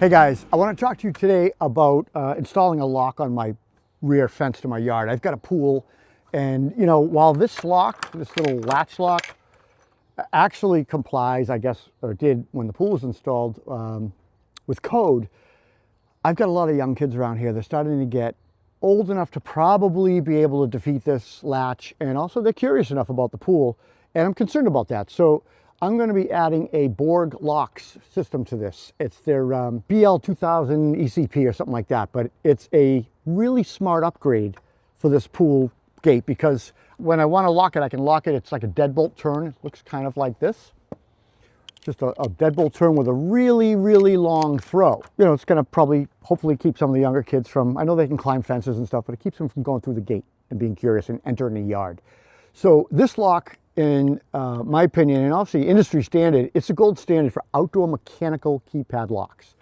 Hey guys, I want to talk to you today about installing a lock on my rear fence to my yard. I've got a pool, and you know, while this lock, this little latch lock, actually complies, I guess, or did when the pool was installed, with code, I've got a lot of young kids around here. They're starting to get old enough to probably be able to defeat this latch, and also they're curious enough about the pool, and I'm concerned about that. So I'm going to be adding a Borg locks system to this. It's their BL2600 ECP or something like that, but it's a really smart upgrade for this pool gate, because when I want to lock it, I can lock it. It's like a deadbolt turn. It looks kind of like this. Just a deadbolt turn with a really, really long throw. You know, it's going to probably, hopefully keep some of the younger kids from, I know they can climb fences and stuff, but it keeps them from going through the gate and being curious and entering the yard. So this lock, in my opinion, and obviously industry standard, it's a gold standard for outdoor mechanical keypad locks.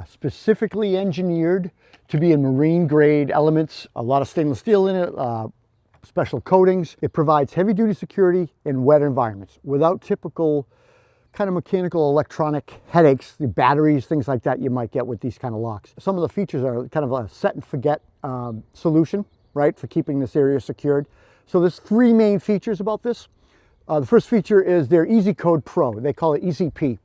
Specifically engineered to be in marine grade elements, a lot of stainless steel in it, special coatings. It provides heavy duty security in wet environments without typical kind of mechanical electronic headaches, the batteries, things like that you might get with these kind of locks. Some of the features are kind of a set and forget solution, right, for keeping this area secured. So there's three main features about this. The first feature is their Easy Code Pro. They call it ECP.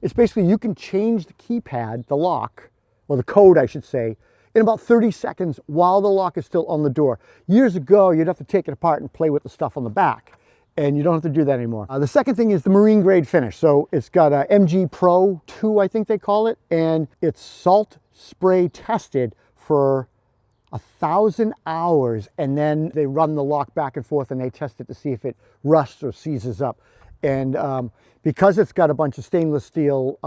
It's basically, you can change the keypad, the lock, or the code I should say, in about 30 seconds while the lock is still on the door. Years ago, you'd have to take it apart and play with the stuff on the back, and you don't have to do that anymore. The second thing is the marine grade finish. So it's got a MG Pro 2, I think they call it, and it's salt spray tested for 1,000 hours, and then they run the lock back and forth and they test it to see if it rusts or seizes up. And because it's got a bunch of stainless steel,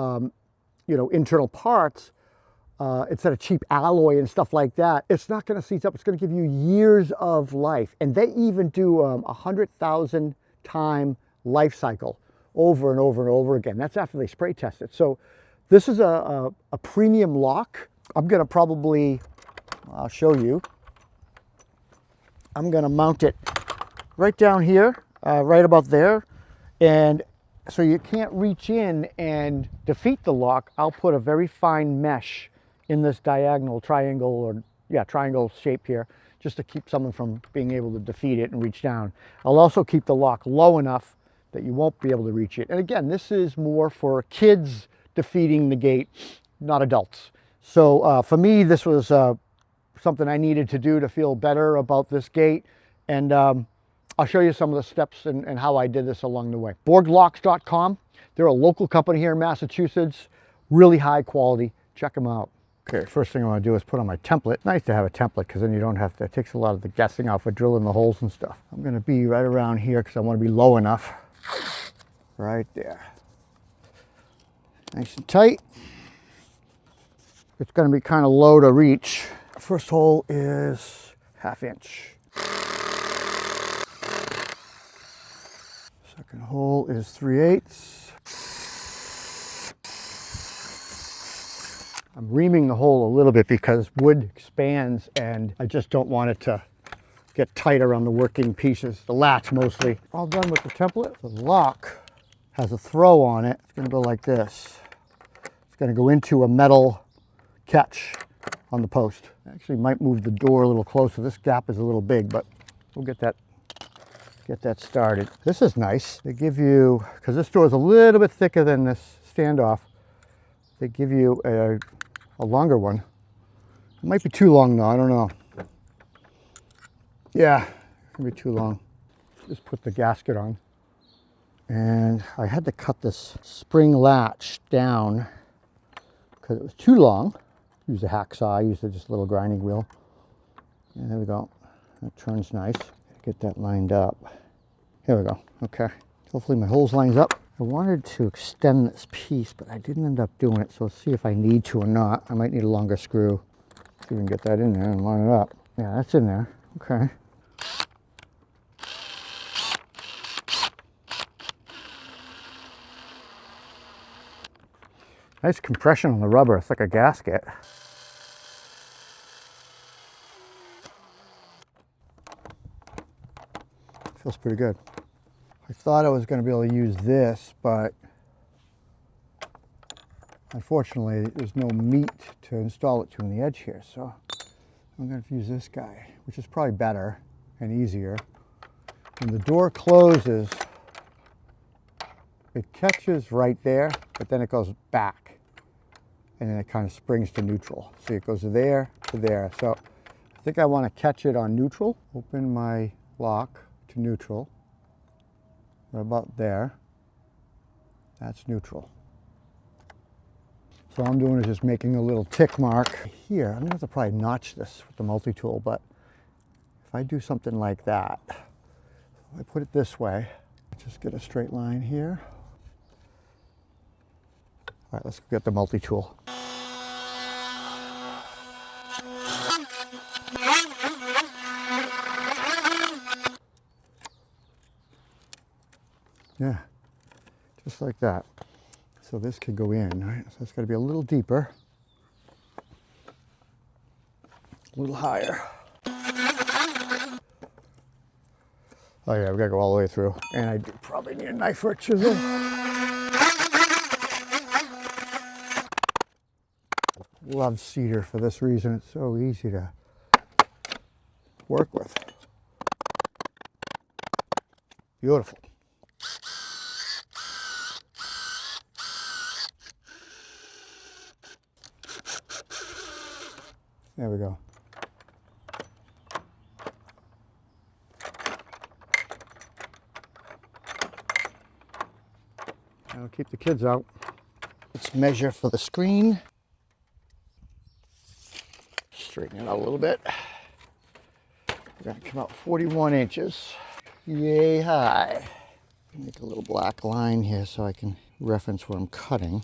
you know, internal parts, instead of cheap alloy and stuff like that, it's not going to seize up. It's going to give you years of life. And they even do 100,000 time life cycle over and over and over again. That's after they spray test it. So this is a premium lock. I'm going to probably, I'll show you. I'm going to mount it right down here, right about there. And so you can't reach in and defeat the lock. I'll put a very fine mesh in this diagonal triangle, or yeah, triangle shape here, just to keep someone from being able to defeat it and reach down. I'll also keep the lock low enough that you won't be able to reach it. And again, this is more for kids defeating the gate, not adults. So for me, this was something I needed to do to feel better about this gate. And I'll show you some of the steps and how I did this along the way. BorgLocks.com. They're a local company here in Massachusetts, really high quality. Check them out. Okay, first thing I want to do is put on my template. Nice to have a template because then you don't have to, it takes a lot of the guessing out for drilling the holes and stuff. I'm going to be right around here because I want to be low enough. Right there. Nice and tight. It's going to be kind of low to reach. First hole is 1/2 inch. Second hole is 3/8. I'm reaming the hole a little bit because wood expands and I just don't want it to get tight around the working pieces, the latch mostly. All done with the template. The lock has a throw on it. It's going to go like this. It's going to go into a metal catch on the post. I actually might move the door a little closer. This gap is a little big, but we'll get that started. This is nice. They give you, because this door is a little bit thicker than this standoff, they give you a longer one. It might be too long though, I don't know. Yeah, it can be too long. Just put the gasket on. And I had to cut this spring latch down because it was too long. Use a hacksaw, I used just a little grinding wheel. And there we go. That turns nice. Get that lined up. Here we go. Okay. Hopefully my holes lines up. I wanted to extend this piece, but I didn't end up doing it. So let's see if I need to or not. I might need a longer screw. See if we can get that in there and line it up. Yeah, that's in there. Okay. Nice compression on the rubber. It's like a gasket. Feels pretty good. I thought I was going to be able to use this, but Unfortunately, there's no meat to install it to on the edge here, so I'm going to use this guy, which is probably better and easier. When the door closes, it catches right there, but then it goes back, and then it kind of springs to neutral. See, it goes there to there. So I think I want to catch it on neutral. Open my lock to neutral. Right about there. That's neutral. So all I'm doing is just making a little tick mark here. I'm going to have to probably notch this with the multi-tool, but if I do something like that, I put it this way, just get a straight line here. All right, let's get the multi-tool. Yeah, just like that. So this could go in, right? So it's got to be a little deeper, a little higher. Oh yeah, we got to go all the way through. And I do probably need a knife or a chisel. Love cedar for this reason. It's so easy to work with. Beautiful. There we go. I'll keep the kids out. Let's measure for the screen. Straighten it out a little bit. We're gonna come out 41 inches. Yay high. Make a little black line here so I can reference where I'm cutting.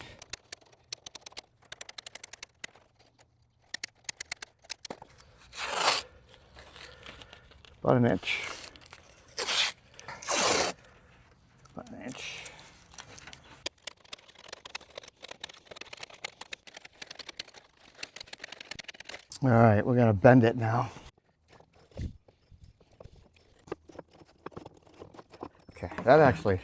About an inch. About an inch. All right, we're gonna bend it now. Okay, that actually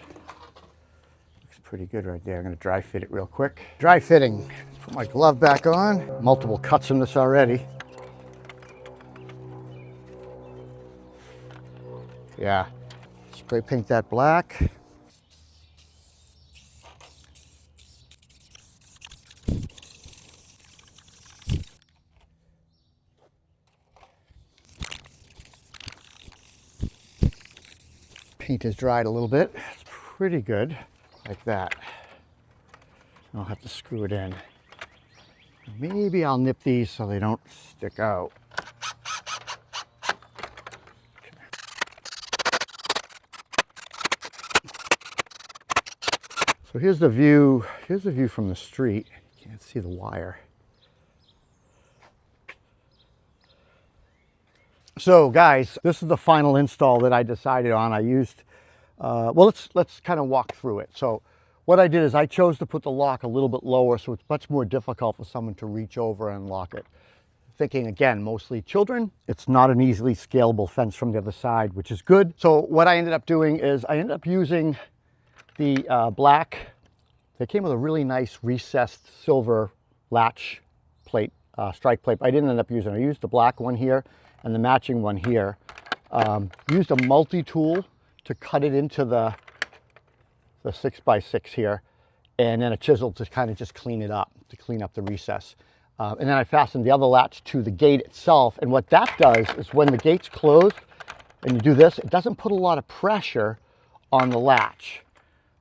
looks pretty good right there. I'm gonna dry fit it real quick. Dry fitting. Let's put my glove back on. Multiple cuts in this already. Yeah, spray paint that black. Paint is dried a little bit. It's pretty good, like that. I'll have to screw it in. Maybe I'll nip these so they don't stick out. So here's the view from the street. You can't see the wire. So guys, this is the final install that I decided on. I used, well, let's kind of walk through it. So what I did is I chose to put the lock a little bit lower so it's much more difficult for someone to reach over and lock it. Thinking again, mostly children. It's not an easily scalable fence from the other side, which is good. So what I ended up doing is I ended up using the black. They came with a really nice recessed silver latch plate, strike plate. I didn't end up using it. I used the black one here and the matching one here. Used a multi-tool to cut it into the 6x6 here, and then a chisel to kind of just clean it up, to clean up the recess. And then I fastened the other latch to the gate itself. And what that does is when the gate's closed and you do this, it doesn't put a lot of pressure on the latch,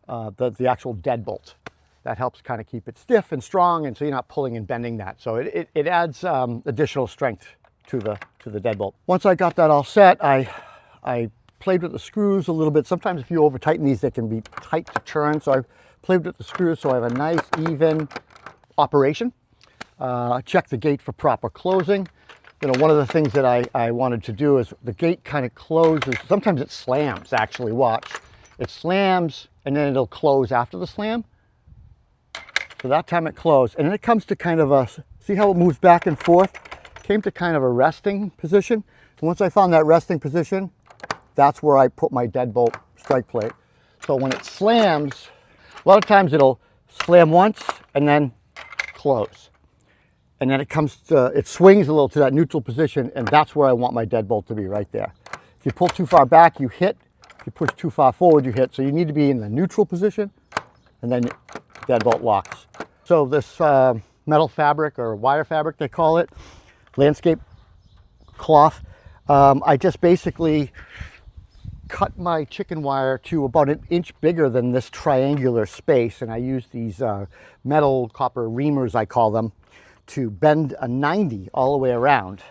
the actual deadbolt. That helps kind of keep it stiff and strong, and so you're not pulling and bending that. So it adds additional strength to the deadbolt. Once I got that all set, I played with the screws a little bit. Sometimes if you over tighten these, they can be tight to turn. So I played with the screws so I have a nice even operation. Check the gate for proper closing. You know, one of the things that I wanted to do is the gate kind of closes. Sometimes it slams, actually, watch. It slams and then it'll close after the slam. So that time it closed, and then it comes to kind of a, see how it moves back and forth? Came to kind of a resting position. And once I found that resting position, that's where I put my deadbolt strike plate. So when it slams, a lot of times it'll slam once and then close. And then it swings a little to that neutral position, and that's where I want my deadbolt to be, right there. If you pull too far back, you hit. If you push too far forward, you hit. So you need to be in the neutral position, and then deadbolt locks. So this metal fabric, or wire fabric they call it, landscape cloth, I just basically cut my chicken wire to about an inch bigger than this triangular space, and I use these metal copper reamers, I call them, to bend a 90 all the way around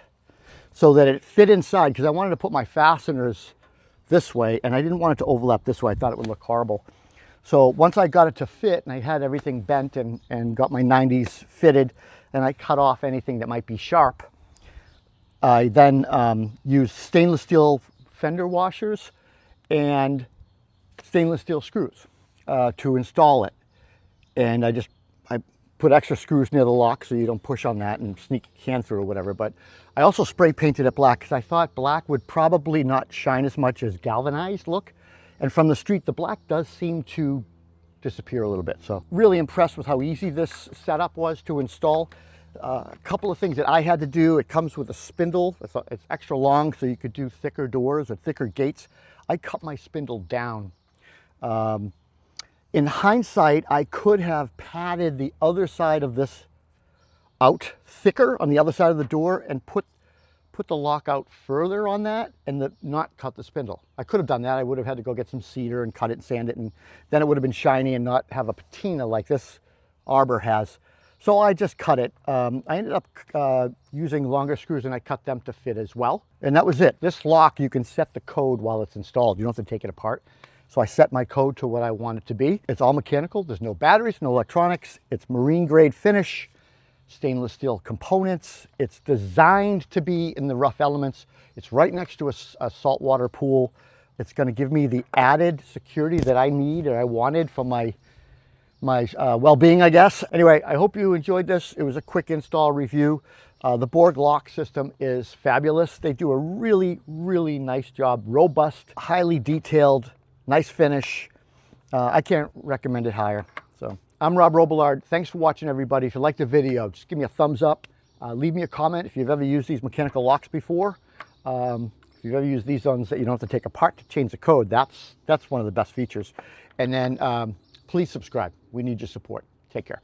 so that it fit inside, because I wanted to put my fasteners this way and I didn't want it to overlap this way. I thought it would look horrible. So once I got it to fit and I had everything bent and got my 90s fitted, and I cut off anything that might be sharp, I then used stainless steel fender washers and stainless steel screws to install it. And I put extra screws near the lock so you don't push on that and sneak your hand through or whatever. But I also spray painted it black because I thought black would probably not shine as much as galvanized look. And from the street, the black does seem to disappear a little bit. So really impressed with how easy this setup was to install. A couple of things that I had to do. It comes with a spindle. It's extra long, so you could do thicker doors or thicker gates. I cut my spindle down. In hindsight, I could have padded the other side of this out thicker on the other side of the door and put the lock out further on that and not cut the spindle. I could have done that. I would have had to go get some cedar and cut it and sand it, and then it would have been shiny and not have a patina like this arbor has. So I just cut it. I ended up using longer screws, and I cut them to fit as well. And that was it. This lock, you can set the code while it's installed. You don't have to take it apart. So I set my code to what I want it to be. It's all mechanical. There's no batteries, no electronics. It's marine grade finish, stainless steel components. It's designed to be in the rough elements. It's right next to a saltwater pool. It's going to give me the added security that I need or I wanted for my well-being, I guess. Anyway, I hope you enjoyed this. It was a quick install review. The Borg lock system is fabulous. They do a really, really nice job. Robust, highly detailed, nice finish. I can't recommend it higher. So I'm Rob Robillard. Thanks for watching, everybody. If you liked the video, just give me a thumbs up. Leave me a comment if you've ever used these mechanical locks before. If you've ever used these ones that you don't have to take apart to change the code, that's one of the best features. And then please subscribe. We need your support. Take care.